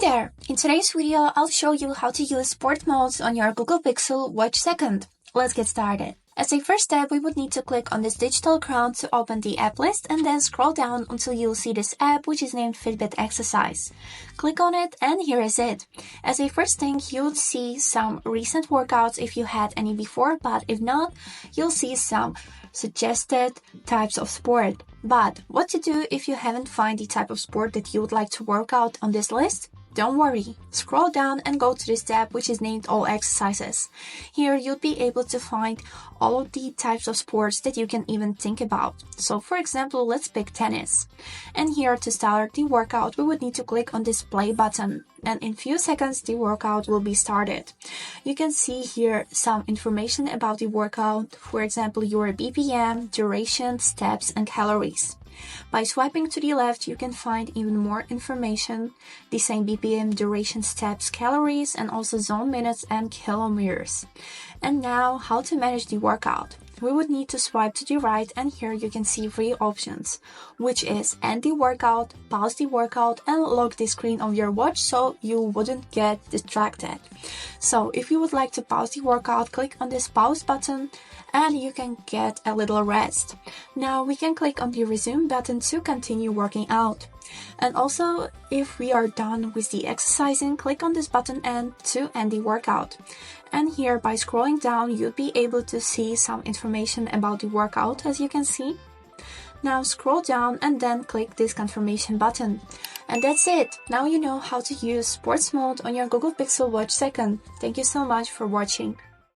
Hi there! In today's video, I'll show you how to use sport modes on your Google Pixel Watch 2. Let's get started. As a first step, we would need to click on this digital crown to open the app list and then scroll down until you'll see this app which is named Fitbit Exercise. Click on it and here is it. As a first thing, you'll see some recent workouts if you had any before, but if not, you'll see some suggested types of sport. But what to do if you haven't found the type of sport that you would like to work out on this list? Don't worry, scroll down and go to this tab which is named All Exercises. Here you'll be able to find all of the types of sports that you can even think about. So for example, let's pick tennis. And here to start the workout, we would need to click on this play button. And in few seconds, the workout will be started. You can see here some information about the workout, for example, your BPM, duration, steps, and calories. By swiping to the left, you can find even more information, the same BPM, duration, steps, calories, and also zone minutes and kilometers. And now, how to manage the workout. We would need to swipe to the right, and here you can see 3 options, which is end the workout, pause the workout, and lock the screen of your watch so you wouldn't get distracted. So if you would like to pause the workout, click on this pause button and you can get a little rest. Now we can click on the resume button to continue working out. And also, if we are done with the exercising, click on this button and to end the workout. And here, by scrolling down, you'll be able to see some information about the workout, as you can see. Now scroll down and then click this confirmation button. And that's it! Now you know how to use sports mode on your Google Pixel Watch 2. Thank you so much for watching.